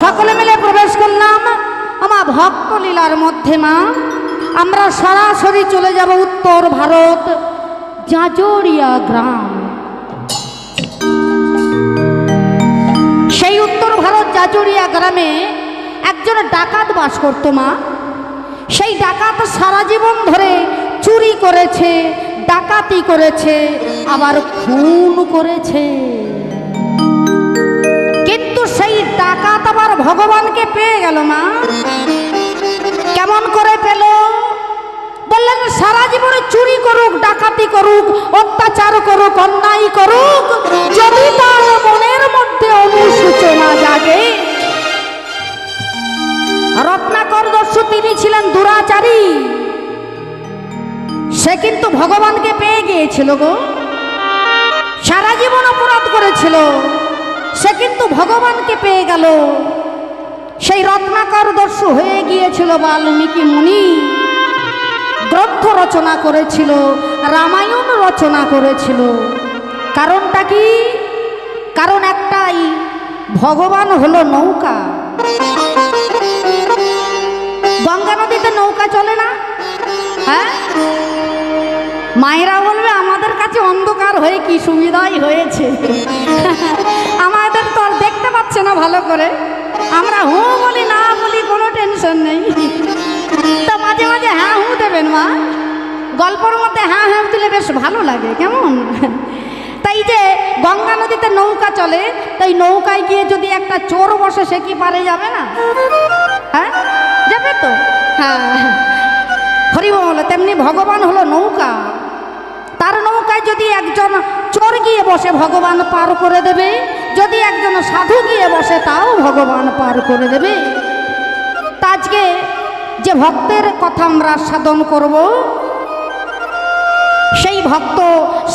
সকলে মিলে প্রবেশ করলাম আমার ভক্ত লীলার মধ্যে। মা, আমরা সরাসরি চলে যাব উত্তর ভারত, জাজরিয়া গ্রাম। সেই উত্তর ভারত জাজরিয়া গ্রামে একজন ডাকাত বাস করত। মা, সেই ডাকাত সারা জীবন ধরে চুরি করেছে, ডাকাতি করেছে, আবার খুন করেছে। কিন্তু সেই ডাকাত আবার ভগবানকে পেয়ে গেল। মা, কেমন করে পেল? বললেন সারা জীবনে চুরি করুক, ডাকাতি করুক, অত্যাচার করুক, অন্যায় করুক, যদি তার মনের মধ্যে অনুশোচনা জাগে। রত্নাকর দস্যু তিনি ছিলেন দুরাচারী, সে কিন্তু ভগবানকে পেয়ে গিয়েছিল গো। সারা জীবন অপরাধ করেছিল, সে কিন্তু ভগবানকে পেয়ে গেল। সেই রত্নাকর দস্যু হয়ে গিয়েছিল বাল্মীকি মুনি, গ্রন্থ রচনা করেছিল, রামায়ণ রচনা করেছিল। কারণটা কি? কারণ একটাই, ভগবান হলো নৌকা। গঙ্গা নদীতে নৌকা চলে না? হ্যাঁ, মায়েরা বলবে আমাদের কাছে অন্ধকার হয়ে কি সুবিধাই হয়েছে, আমাদের তো আর দেখতে পাচ্ছে না ভালো করে, আমরা হু বলি না বলি কোনো টেনশন নেই। তো মাঝে মাঝে হ্যাঁ হু দেবেন মা, গল্পের মধ্যে হ্যাঁ হ্যাঁ দিলে বেশ ভালো লাগে, কেমন? তাই যে গঙ্গা নদীতে নৌকা চলে, তাই নৌকায় গিয়ে যদি একটা চোর বসে, সে কি পারে যাবে না? হ্যাঁ, যাবে তো। হ্যাঁ, হরি বল। তেমনি ভগবান হলো নৌকা, তার নৌকায় যদি একজন চোর গিয়ে বসে, ভগবান পার করে দেবে। যদি একজন সাধু গিয়ে বসে, তাও ভগবান পার করে দেবে। তা আজকে যে ভক্তের কথা আমরা সাধন করব, সেই ভক্ত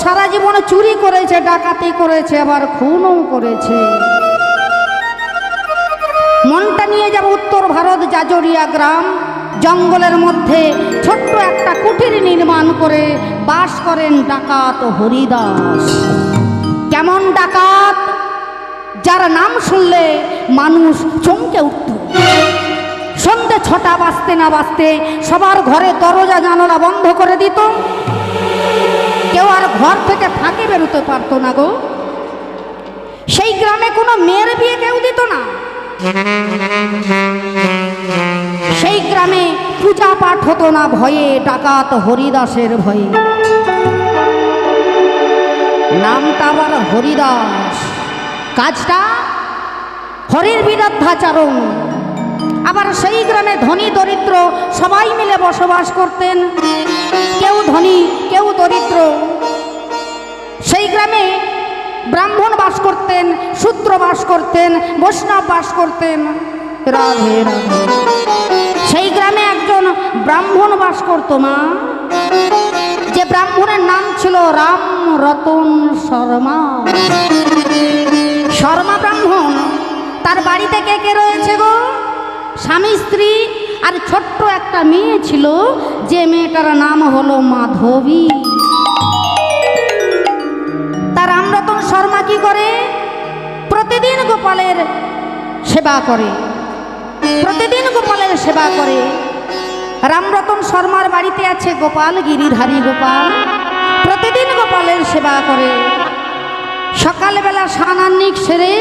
সারা জীবনে চুরি করেছে, ডাকাতি করেছে, আবার খুনও করেছে। মনটা নিয়ে যাব উত্তর ভারত, জাজরিয়া গ্রাম। জঙ্গলের মধ্যে ছোট্ট একটা কুটির নির্মাণ করে বাস করেন ডাকাত হরিদাস। কেমন ডাকাত? যার নাম শুনলে মানুষ চমকে উঠত। সন্ধ্যে 6টা বাজতে না বাজতে সবার ঘরে দরজা জানালা বন্ধ করে দিত, কেউ আর ঘর থেকে ফাঁকে বেরোতে পারতো না গো। সেই গ্রামে কোনো মেয়ের বিয়ে কেউ দিত না। সেই গ্রামে পূজা পাঠ হতো না ভয়ে, ডাকাত হরিদাসের ভয়ে। নামটা আবার হরিদাস, কাজটা হরির বিরুদ্ধাচরণ। আবার সেই গ্রামে ধনী দরিদ্র সবাই মিলে বসবাস করতেন, কেউ ধনী কেউ দরিদ্র। সেই গ্রামে ব্রাহ্মণ বাস করতেন, শূদ্র বাস করতেন, বৈষ্ণব বাস করতেন। রাধে রাধে। সেই গ্রামে একজন ব্রাহ্মণ বাস করত। মা, যে ব্রাহ্মণের নাম ছিল রাম রতন শর্মা। শর্মা ব্রাহ্মণ। তার বাড়িতে কে কে রয়েছে গো? স্বামী স্ত্রী আর ছোট্ট একটা মেয়ে ছিল, যে মেয়েটার নাম হলো মাধবী। তার রামরতন শর্মা কি করে? প্রতিদিন গোপালের সেবা করে, প্রতিদিন গোপালের সেবা করে। রামরতন শর্মার বাড়িতে আছে গোপাল, গিরিধারী গোপাল, প্রতিদিন গোপালের সেবা করে। সকালবেলা স্নানান্নিক সেরে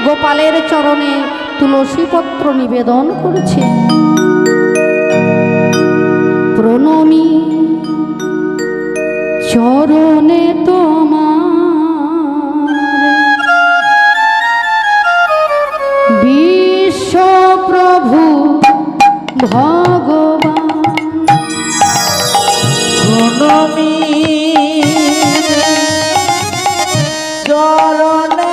গোপালের চরণে তুলসী পত্র নিবেদন করেছে। প্রণমী চরণে তোমার বিশ্বপ্রভু ভগবান। প্রণমী চরণে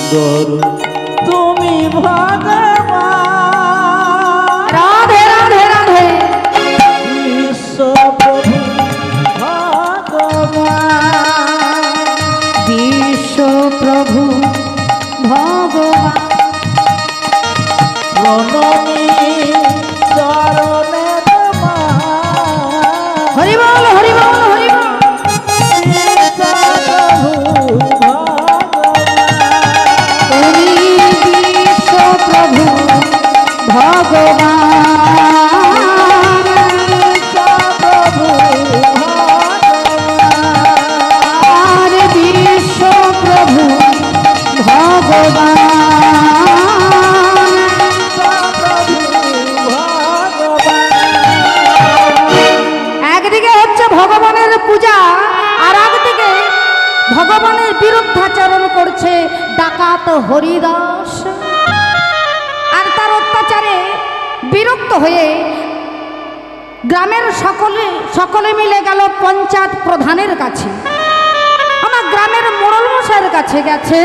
গরু তুমি ভগবান রাধে রাধে রাধে বিশ্বপ্রভু ভগবান বিশ্বপ্রভু ভগবান প্রণমী চরণে তোমার হরি বল হরি বল হরি বল তুমি বিশ্বপ্রভু ভগবান আর বিশ্বপ্রভু ভগবান একদিকে হচ্ছে ভগবানের পূজা আর একদিকে ভগবানের বিরুদ্ধাচরণ করছে ডাকাত হরিদাস আর তার অত্যাচারে বিরক্ত হয়ে গ্রামের সকলে মিলে গেল পঞ্চায়েত প্রধানের কাছে আমার গ্রামের মোড়ল মশাইয়ের কাছে গেছে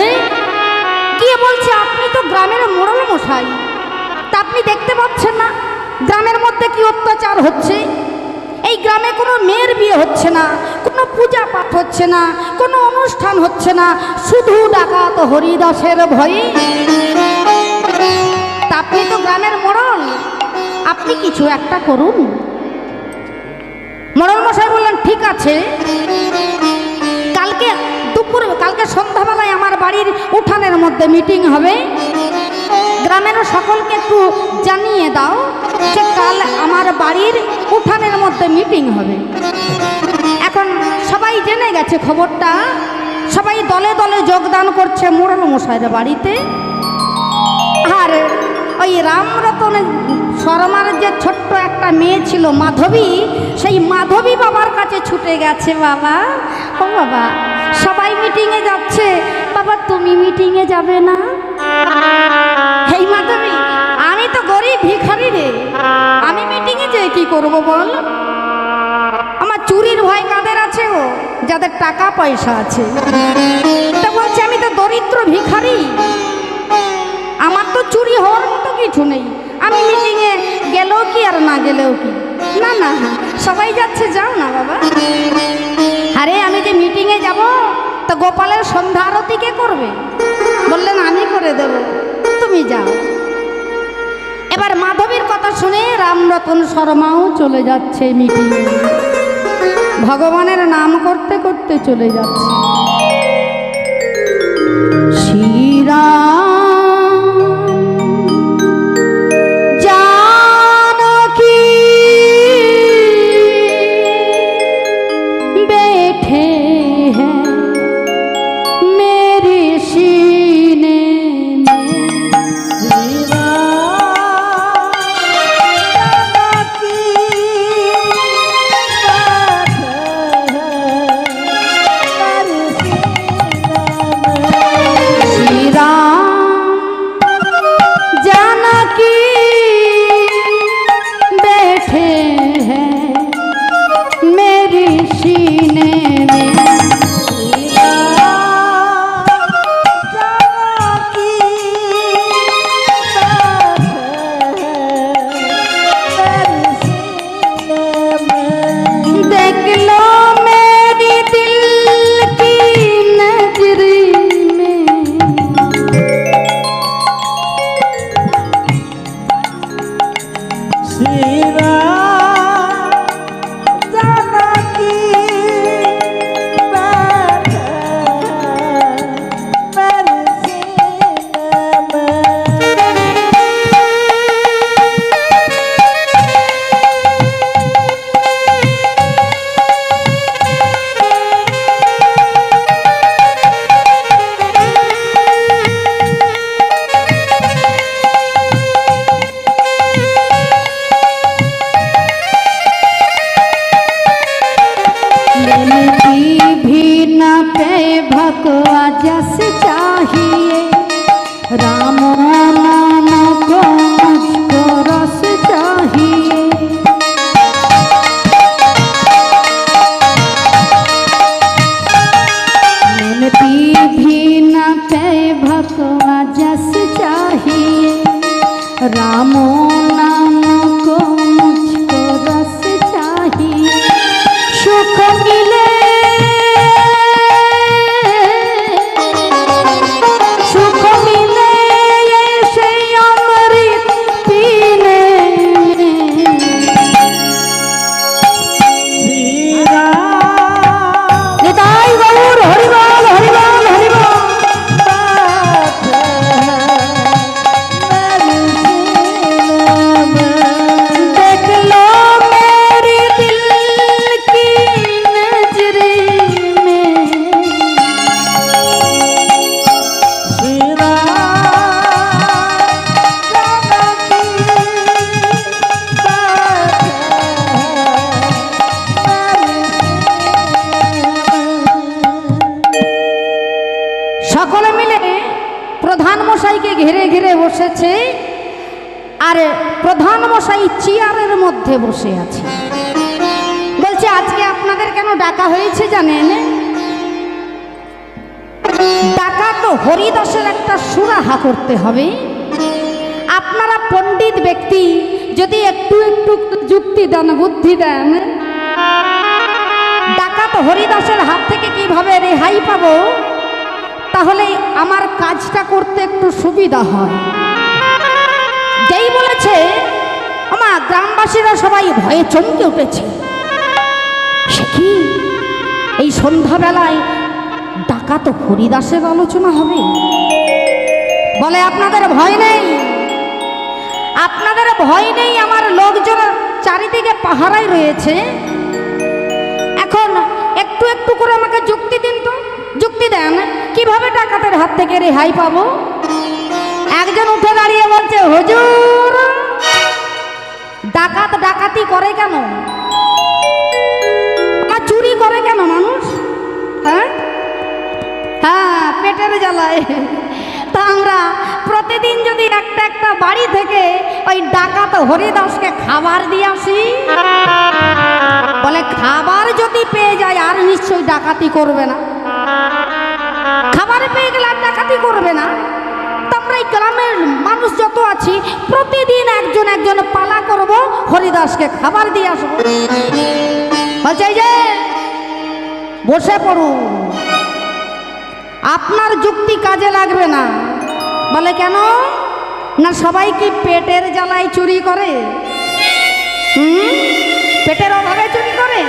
গিয়ে বলছে আপনি তো গ্রামের মোড়ল মশাই তা আপনি দেখতে পাচ্ছেন না গ্রামের মধ্যে কি অত্যাচার হচ্ছে এই গ্রামে কোনো মেয়ের বিয়ে হচ্ছে না কোনো পূজা পাঠ হচ্ছে না কোনো অনুষ্ঠান হচ্ছে না শুধু ডাকাত হরিদাসের ভয়ে তা আপনি তো গ্রামের মোড়ল আপনি কিছু একটা করুন মোড়ল মশাই বললেন ঠিক আছে কালকে সন্ধ্যাবেলায় আমার বাড়ির উঠানের মধ্যে মিটিং হবে গ্রামের সকলকে একটু জানিয়ে দাও যে কাল আমার বাড়ির উঠানের মধ্যে মিটিং হবে এখন সবাই জেনে গেছে খবরটা সবাই দলে দলে যোগদান করছে মোড়ল মশাইয়ের বাড়িতে আর ওই রামরতন শর্মার যে ছোট্ট একটা মেয়ে ছিল মাধবী সেই মাধবী বাবার কাছে ছুটে গেছে বাবা ও বাবা সবাই মিটিংয়ে যাচ্ছে বাবা তুমি মিটিংয়ে যাবে না এই মাধবী আমি তো গরিব ভিখারি রে আমি মিটিংয়ে যেয়ে কি করব বল আমার চুরির ভয় কাদের আছে ও যাদের টাকা পয়সা আছে তা বলছে আমি তো দরিদ্র ভিখারি আমার তো চুরি হওয়ার মতো কিছু নেই আমি মিটিংয়ে গেলেও কি আর না গেলেও কি না না সবাই যাচ্ছে যাও না বাবা আরে আমি যে মিটিংয়ে যাব তো গোপালের সন্ধ্যা আরতি কে করবে বললেন আমি করে দেব তুমি যাও এবার মাধবীর কথা শুনে রামরতন শর্মাও চলে যাচ্ছে মিটিংয়ে ভগবানের নাম করতে করতে চলে যাচ্ছে শ্রীরাম भकवा जस चाहिए राम नाम को मुझको रस चाहिए मैंने पी भी न पे भकवा राम नाम को मुझको रस चाहिए सुख मिले सुख मिले ऐसे अमृत पीने श्री राम निताई गौर हरिबोल हरिबोल हरिबोल देख लो मेरी दिल की नजरी में श्री সকলে মিলে প্রধান মশাইকে ঘিরে ঘিরে বসেছে আর প্রধান মশাই চেয়ারের মধ্যে বসে আছে বলছে আজকে আপনাদের কেন ডাকা হয়েছে জানেন ডাকা তো হরিদাসের একটা সুরাহা করতে হবে আপনারা পণ্ডিত ব্যক্তি যদি একটু একটু যুক্তি দেন বুদ্ধি দেন ডাকা তো হরিদাসের হাত থেকে কিভাবে রেহাই পাবো তাহলে আমার কাজটা করতে একটু সুবিধা হয় যেই বলেছে আমার গ্রামবাসীরা সবাই ভয়ে চমকে উঠেছে সে কি এই সন্ধ্যাবেলায় ডাকাত হরিদাসের আলোচনা হবে বলে আপনাদের ভয় নেই আপনাদের ভয় নেই আমার লোকজন চারিদিকে পাহারায় রয়েছে এখন একটু একটু করে আমাকে যুক্তি দিন তো যুক্তি দেন কিভাবে ডাকাতের হাত থেকে রেহাই পাবো একজন উঠে দাঁড়িয়ে বলছে হুজুর ডাকাত ডাকাতি করে কেন আর চুরি করে কেন মানুষ হ্যাঁ হ্যাঁ পেটের জ্বালায় তা আমরা প্রতিদিন যদি একটা একটা বাড়ি থেকে ওই ডাকাত হরিদাসকে খাবার দিয়ে আসি বলে খাবার যদি পেয়ে যায় আর নিশ্চয়ই ডাকাতি করবে না খাবার পেয়ে গেলে আর ডাকাতি করবে না তা আমরা এই গ্রামের মানুষ যত আছি প্রতিদিন একজন একজন পালা করব হরিদাসকে খাবার দিয়ে আসবো বলছে এই যে বসে পড়ুন আপনার যুক্তি কাজে লাগবে না বলে কেন না সবাই কি পেটের জ্বালায় চুরি করে পেটের অভাবে চুরি করে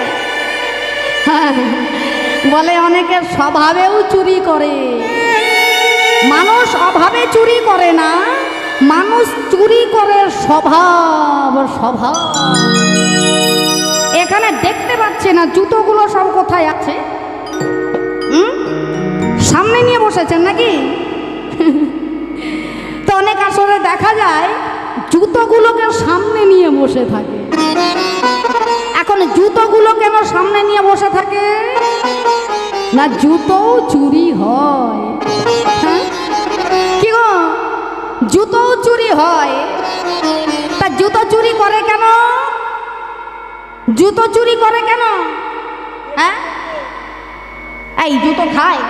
বলে অনেকের স্বভাবেও চুরি করে মানুষ অভাবে চুরি করে না মানুষ চুরি করে স্বভাব স্বভাব এখানে দেখতে পাচ্ছে না জুতোগুলো সব কোথায় আছে সামনে নিয়ে বসেছেন নাকি তো অনেক আসলে দেখা যায় জুতোগুলোকে সামনে নিয়ে বসে থাকে এখন জুতোগুলো কেন সামনে নিয়ে বসে থাকে না জুতোও চুরি হয় হ্যাঁ? কি গো জুতোও চুরি হয় তা জুতো চুরি করে কেন জুতো চুরি করে কেন হ্যাঁ এই জুতো খায়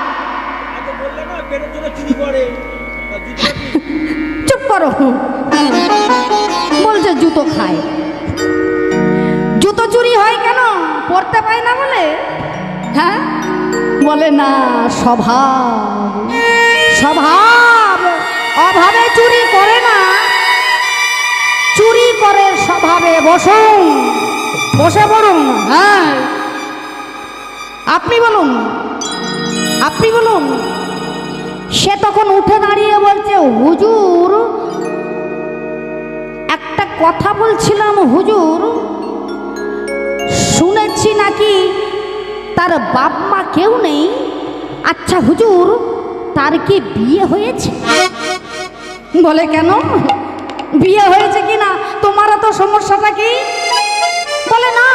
চুপ করো বলছে জুতো খায় জুতো চুরি হয় কেন পড়তে পায় না বলে হ্যাঁ বলে না স্বভাব স্বভাব অভাবে চুরি করে না চুরি করে স্বভাবে বসুন বসে পড়ুন হ্যাঁ আপনি বলুন আপনি বলুন সে তখন উঠে দাঁড়িয়ে বলছে হুজুর একটা কথা বলছিলাম হুজুর শুনেছি নাকি তার বাপ মা কেউ নেই আচ্ছা হুজুর তার কি বিয়ে হয়েছে বলে কেন বিয়ে হয়েছে কি না তোমার তো সমস্যাটা কি বলে না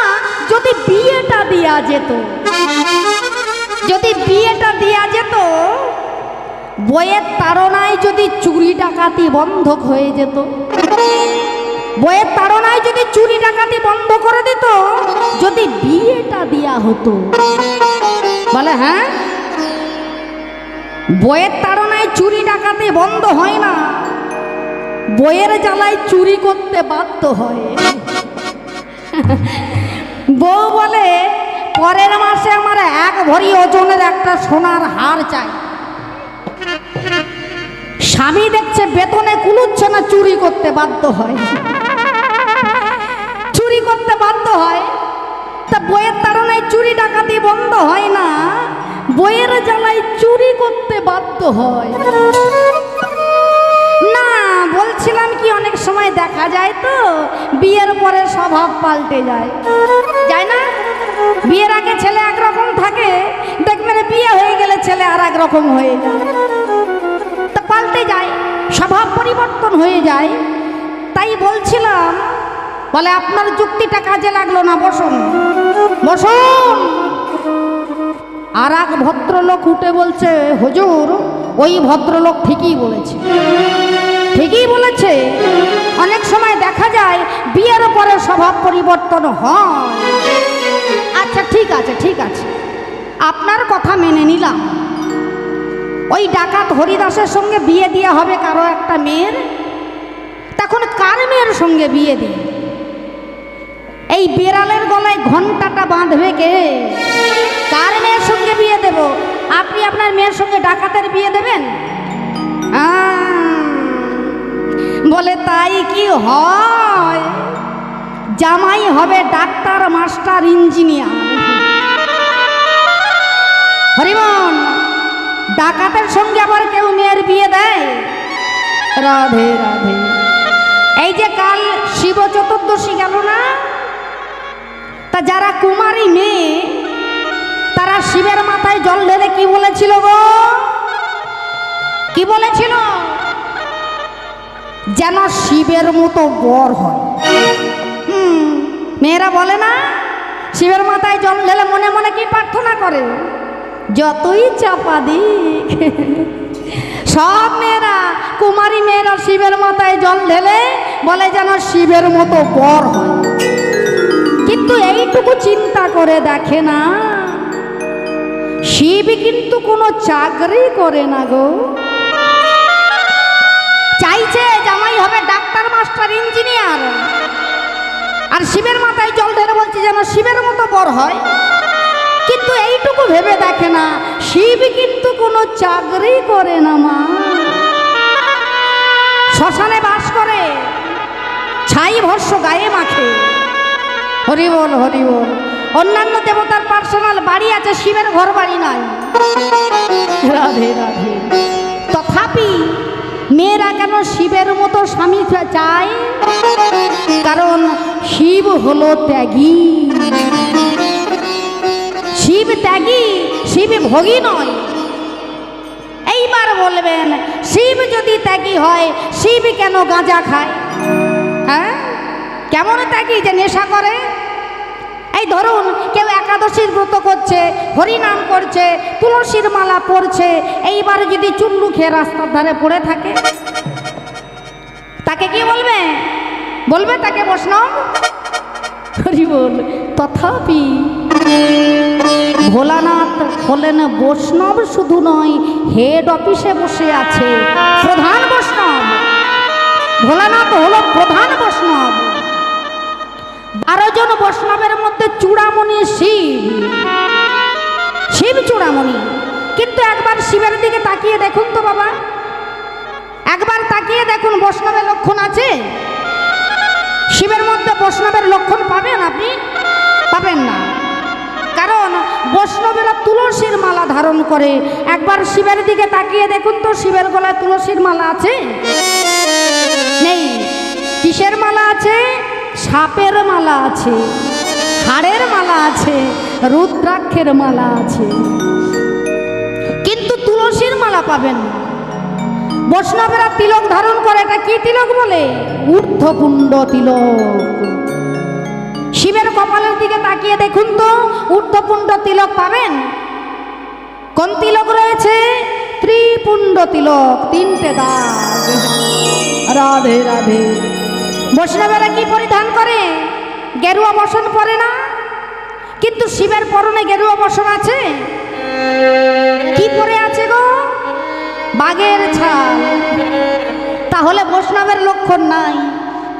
যদি বিয়েটা দেয়া যেত যদি বিয়েটা দেয়া যেত বইয়ের তাড়নায় যদি চুরি ডাকাতি বন্ধ হয়ে যেত বইয়ের তাড়নায় যদি চুরি ডাকাতি বন্ধ করে দিত যদি বিয়েটা দেয়া হতো বলে হ্যাঁ বইয়ের তাড়নায় চুরি ডাকাতি বন্ধ হয় না বইয়ের জ্বালায় চুরি করতে বাধ্য হয়। বউ বলে পরের মাসে আমার 1 ভরি ওজনের একটা সোনার হার চাই। স্বামী দেখছে বেতনে কুলুচ্ছে না, চুরি করতে বাধ্য হয়। চুরি করতে বাধ্য হয়, তা বইয়ের তাড়নায় চুরি ডাকাতি বন্ধ হয় না, বইয়ের জ্বালায় চুরি করতে বাধ্য হয়। না বলছিলাম কি, অনেক সময় দেখা যায় তো বিয়ের পরে স্বভাব পাল্টে যায়, যায় না? বিয়ের আগে ছেলে একরকম থাকে, দেখবেন বিয়ে হয়ে গেলে ছেলে আর এক রকম হয়ে যায়, তা পাল্টে যায়, স্বভাব পরিবর্তন হয়ে যায়। তাই বলছিলাম, বলে আপনার যুক্তিটা কাজে লাগলো না, বসুন বসুন। আর এক ভদ্রলোক উঠে বলছে, হুজুর ওই ভদ্রলোক ঠিকই বলেছে, ঠিকই বলেছে। অনেক সময় দেখা যায় বিয়ের পরে স্বভাব পরিবর্তন হয়। আচ্ছা ঠিক আছে, ঠিক আছে, আপনার কথা মেনে নিলাম। ওই ডাকাত হরিদাসের সঙ্গে বিয়ে দেওয়া হবে কারো একটা মেয়ের, তখন কার মেয়ের সঙ্গে বিয়ে দিই? এই বিড়ালের গলায় ঘন্টাটা বাঁধবে কে? কার মেয়ের সঙ্গে বিয়ে দেব? আপনি আপনার মেয়ের সঙ্গে ডাকাতের বিয়ে দেবেন? বলে তাই কি হয়? জামাই হবে ডাক্তার, মাস্টার, ইঞ্জিনিয়ার। হরিমন, ডাকাতের সঙ্গে আবার কেউ মেয়ের বিয়ে দেয়? রাধে রাধে। এই যে কাল শিব চতুর্দশী গেল না, তা যারা কুমারী মেয়ে তারা শিবের মাথায় জল ঢেলে কি বলেছিল গো? কি বলেছিল? যেন শিবের মতো বর হয়। মেয়েরা বলে না, শিবের মাথায় জল ঢেলে মনে মনে কি প্রার্থনা করে? যতই চাপা দিক। সব মেয়েরা, কুমারী মেয়েরা শিবের মাথায় জল ঢেলে বলে যেন শিবের মতো বর হয়। কিন্তু এইটুকু চিন্তা করে দেখে না, শিব কিন্তু কোনো চাকরি করে না গো। চাইছে জামাই হবে ডাক্তার, মাস্টার, ইঞ্জিনিয়ার, আর শিবের মাথায় জল ঢেলে বলছে যেন শিবের মতো বর হয়। কিন্তু এইটুকু ভেবে দেখে না, শিব কিন্তু কোনো চাকরি করে না মা। শ্মশানে বাস করে, ছাই ভস্য গায়ে মাখে। হরি বল, হরি বল। অন্যান্য দেবতার পার্সোনাল বাড়ি আছে, শিবের ঘর বাড়ি নাই। রাধে রাধে। তথাপি মেয়েরা কেন শিবের মতো স্বামী চায়? কারণ শিব হলো ত্যাগী। শিব ত্যাগী, শিব ভোগী নয়। এইবার বলবেন, শিব যদি ত্যাগী হয়, শিব কেন গাঁজা খায়? হ্যাঁ, কেমন ত্যাগী যে নেশা করে? এই ধরুন কেউ একাদশীর ব্রত করছে, হরিনাম করছে, তুলসীর মালা পরছে, এইবার যদি চুল্লু খেয়ে রাস্তার ধারে পড়ে থাকে, তাকে কি বলবে? বলবে তাকে বৈষ্ণব। হরি বল। তথাপি ভোলানাথ হলেন বৈষ্ণব, শুধু নয়, হেড অফিসে বসে আছে প্রধান বৈষ্ণব। ভোলানাথ হলো প্রধান বৈষ্ণব। 12 জন বৈষ্ণবের মধ্যে চূড়ামণি শিব, শিব চূড়ামণি। কিন্তু একবার শিবের দিকে তাকিয়ে দেখুন তো বাবা, একবার তাকিয়ে দেখুন, বৈষ্ণবের লক্ষণ আছে? শিবের মধ্যে বৈষ্ণবের লক্ষণ পাবেন আপনি? পাবেন না। কারণ বৈষ্ণবেরা তুলসীর মালা ধারণ করে। একবার শিবের দিকে তাকিয়ে দেখুন তো, শিবের গলায় তুলসীর মালা আছে? নেই। কিসের মালা আছে? সাপের মালা আছে, হাড়ের মালা আছে, রুদ্রাক্ষের মালা আছে, কিন্তু তুলসীর মালা পাবেন না। বৈষ্ণবেরা তিলক ধারণ করে। এটা কি তিলক বলে? ঊর্ধ্বপুণ্ড তিলক। শিবের কপালের দিকে তাকিয়ে দেখুন তো, ঊর্ধ্বপুণ্ড তিলক পাবেন? কোন তিলক রয়েছে? ত্রিপুণ্ড তিলক, 3টে দাগ। রাধে রাধে। বৈষ্ণবেরা কি পরিধান করে? গেরুয়া বসন পরে না? কিন্তু শিবের পরনে গেরুয়া বসন আছে? কি পরে আছে গো? বাঘের ছাল। তা তাহলে বৈষ্ণবের লক্ষণ নাই।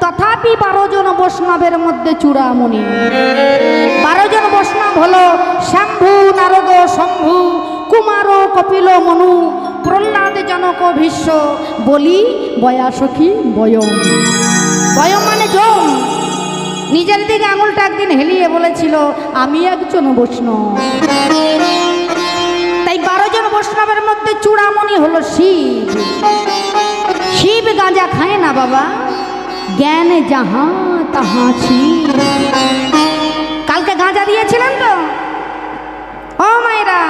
তথাপি 12 জন বৈষ্ণবের মধ্যে চূড়ামণি। 12 জন বৈষ্ণব হলো শম্ভু, নারদ, শম্ভু, কুমার, কপিল, মনু, প্রহ্লাদ, জনক, ভীষ্ম, বলি, বয়াসখী, বয়ম। বয়ম মানে যম। নিজের দিকে আঙুলটা একদিন হেলিয়ে বলেছিল আমি একজন বৈষ্ণব। তাই 12 জন বৈষ্ণবের মধ্যে চূড়ামণি হলো শিব। শিব গাঁজা খায় না বাবা, জ্ঞান যাহা তাহা শিব। কালকে গাঁজা দিয়েছিলেন তো ও মায়েরা?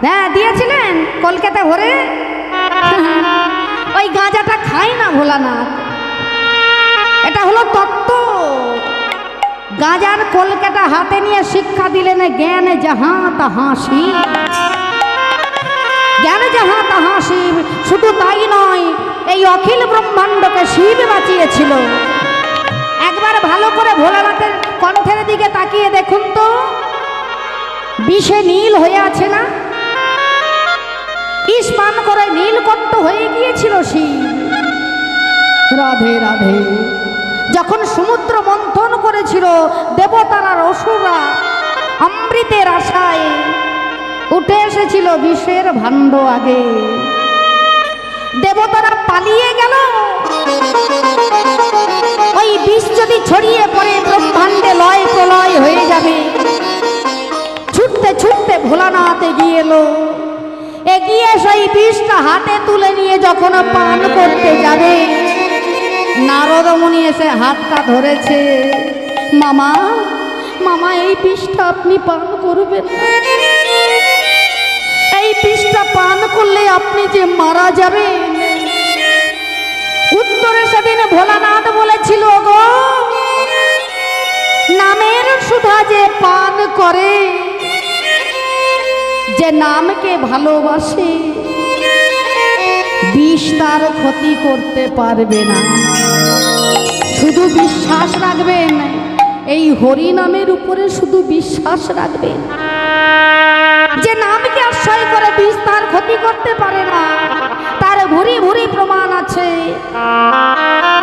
হ্যাঁ দিয়েছিলেন কলকাতা ভরে। ওই গাঁজাটা খায় না ভোলানাথ, এটা হলো তত্ত্ব। গাঁজার কলকাতা হাতে নিয়ে শিক্ষা দিলেন জ্ঞান যাহা তাহা শিব। জ্ঞান যাহা তাহা শিব। শুধু তাই নয়, এই অখিল ব্রহ্মাণ্ডকে শিব বাঁচিয়েছিল। একবার ভালো করে ভোলানাথের কণ্ঠের দিকে তাকিয়ে দেখুন তো, বিষে নীল হয়ে আছে না? ইস পান করে নীলকণ্ঠ হয়ে গিয়েছিল শিব। রাধে রাধে। যখন সমুদ্র মন্থন করেছিল দেবতারা, অসুররা অমৃতের আশায় উঠে এসেছিল বিষের ভাণ্ড আগে। দেবতারা পালিয়ে গেল। ওই বিষ যদি ছড়িয়ে পড়ে ব্রহ্মাণ্ডে লয় প্রলয় হয়ে যাবে। ছুটতে ছুটতে ভোলানাথ এগিয়ে এলো। এগিয়ে সেই বিষটা হাতে তুলে নিয়ে যখন পান করতে যাবে, নারদ মুনি এসে হাতটা ধরেছে। মামা মামা এই বিষটা আপনি পান করবেন না। এই বিষটা পান করলে আপনি যে মারা যাবেন। উত্তরে সেদিন ভোলানাথ বলেছিল, গো নামের সুধা যে পান করে, যে নামকে ভালোবাসে, বিষ তার ক্ষতি করতে পারবে না। শুধু বিশ্বাস রাখবেন, এই হরি নামের উপরে শুধু বিশ্বাস রাখবেন। যে নামকে আশ্রয় করে বিষ তার ক্ষতি করতে পারে না, তার ভুরি ভুরি প্রমাণ আছে।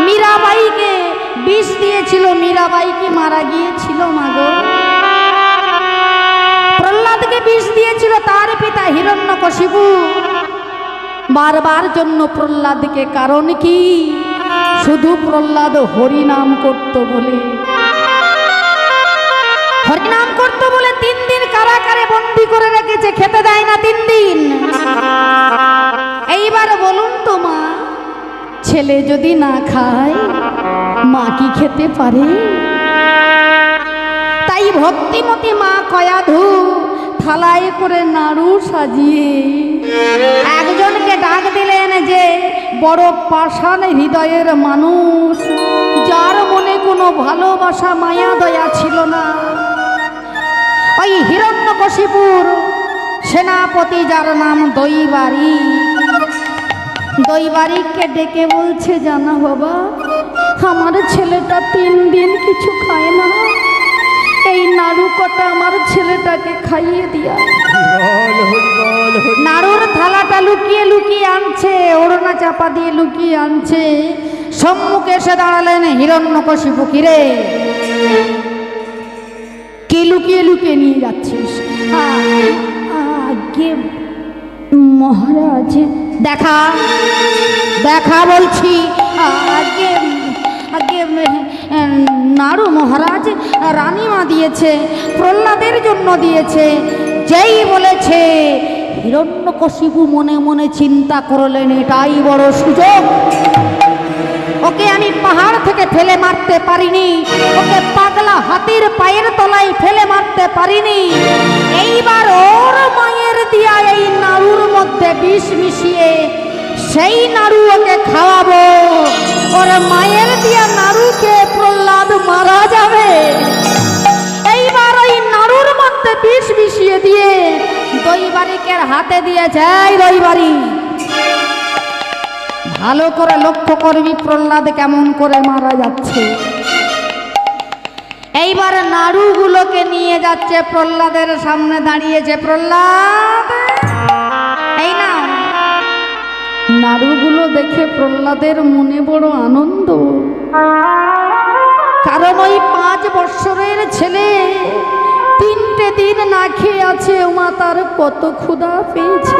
মীরাবাইকে বিষ দিয়েছিল, মীরাবাই কি মারা গিয়েছিল মাগো? প্রহ্লাদকে বিষ দিয়েছিল তার পিতা হিরণ্যকশিপু। বারবার জন্য প্রহ্লাদকে, কারণ কি? শুধু প্রহ্লাদ হরিনাম করত বলে। হরিনাম করত বলে 3 দিন কারাগারে বন্দি করে রেখেছে, খেতে দেয় না 3 দিন। এইবার বলুন তো মা, ছেলে যদি না খায় মা কি খেতে পারে? তাই ভক্তিমতী মা কয়াধু থালায় করে নাড়ু সাজিয়ে একজনকে ডাক দিলেন, যে বড় পাষাণ হৃদয়ের মানুষ, যার মনে কোনো ভালোবাসা মায়া দয়া ছিল না। ওই হিরণ্যকশিপুর সেনাপতি, যার নাম দৈবারিককে ডেকে বলছে, জানা বাবা আমার ছেলেটা 3 দিন কিছু খায় না, এই নাড়ু কটা আমার ছেলেটাকে খাইয়ে দিয়া। নাড়ুর থালাটা লুকিয়ে লুকিয়ে আনছে, ওড়না চাপা দিয়ে লুকিয়ে আনছে। সম্মুখে এসে দাঁড়ালেন হিরণ্যকশিপু। কিরে কে লুকিয়ে লুকিয়ে নিয়ে যাচ্ছিস? আগে মহারাজ দেখা দেখা বলছি। আগে আগে নাড়ু মহারাজ রানীমা দিয়েছে, প্রহ্লাদের জন্য দিয়েছে। যেই বলেছে, হিরণ্যকশিপু মনে মনে চিন্তা করলেন, এটাই বড় সুযোগ। ওকে আমি পাহাড় থেকে ফেলে মারতে পারিনি, ওকে পাগলা হাতির পায়ের তলায় ফেলে মারতে পারিনি। এইবার ওর মায়ের দিয়া এই নাড়ুর মধ্যে বিষ মিশিয়ে সেই নাড়ু ওকে খাওয়াবো। ওর মায়ের দিয়া নাড়ুকে প্রহ্লাদ মারা যাবে। এইবার ওই নাড়ুর মধ্যে বিষ মিশিয়ে দিয়ে দৈবারিকের হাতে দিয়েছে। এই দৈবারিক, ভালো করে লক্ষ্য করবি প্রহ্লাদ কেমন করে মারা যাচ্ছে। এইবার নাড়ুগুলোকে নিয়ে যাচ্ছে, প্রহ্লাদের সামনে দাঁড়িয়েছে। প্রহ্লাদ এই না, নাড়ুগুলো দেখে প্রহ্লাদের মনে বড় আনন্দ, কারণ ওই 5 বৎসরের ছেলে 3টে দিন না খেয়ে আছে, ওমা তার কত ক্ষুধা পেয়েছে।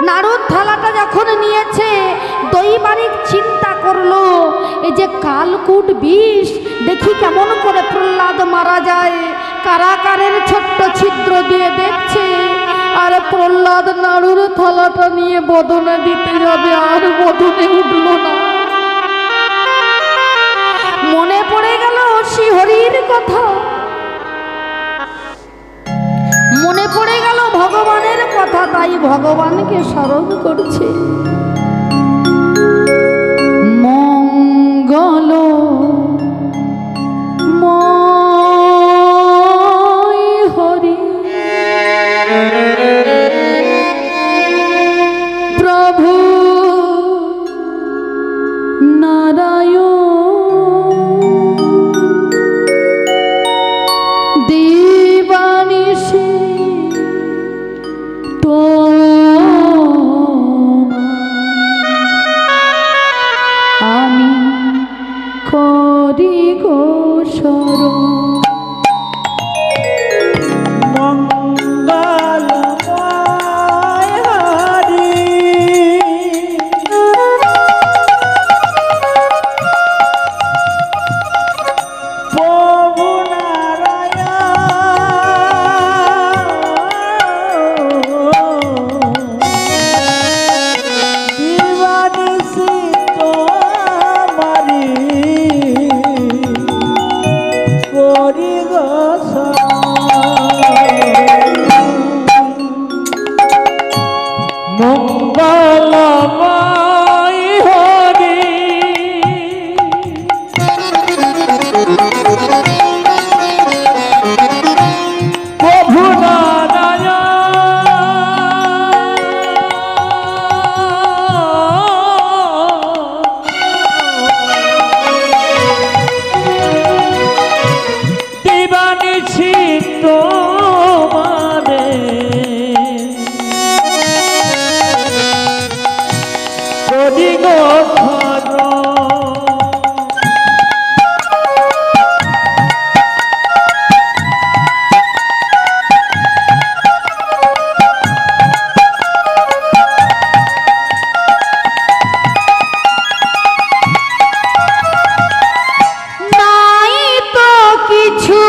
নাড়ুর থালাটা যখন নিয়েছে, দৈবারিক চিন্তা করলো এই যে কালকূট বিষ, দেখি কেমন করে প্রহ্লাদ মারা যায়। কারাগারের ছোট্ট ছিদ্র দিয়ে দেখছে, আর প্রহ্লাদ নাড়ুর থালাটা নিয়ে বদনে দিতে যাবে, আর বদনে উঠল না। মনে পড়ে গেল শ্রীহরির কথা, মনে পড়ে গেল ভগবানের কথা, তাই ভগবানকে স্মরণ করছে। মঙ্গল ময় হরি প্রভু নারায়ণ দিবানিশি আমি করি গো শরণ। মঙ্গলময় হরি প্রভু মঙ্গলময় হরি প্রভু নারায়ণ দিবানিশি তোমারে করি গো শরণ। নাই তো কিছু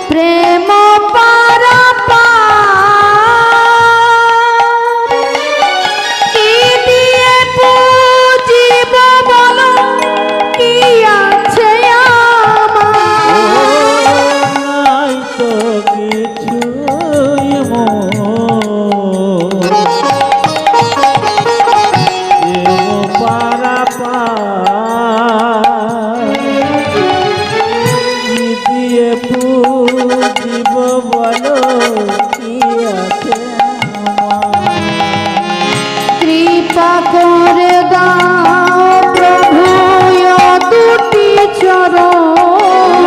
প্রেম কি দিয়ে পুজিব বলো, কি আছে আমার। নাই তো কিছুই দিয়ে পুজিব বলো, কি আছে কৃপা করে দাও প্রভু দুটি চরণ,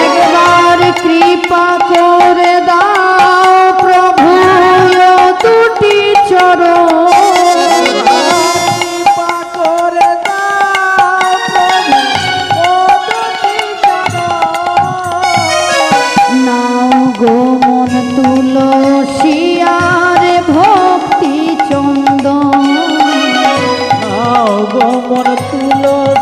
একবার কৃপা করে দাও প্রভু দুটি চরণ। নাও গো মন তুলসিয়ার ভক্তি চন্দন, গমন তুলসী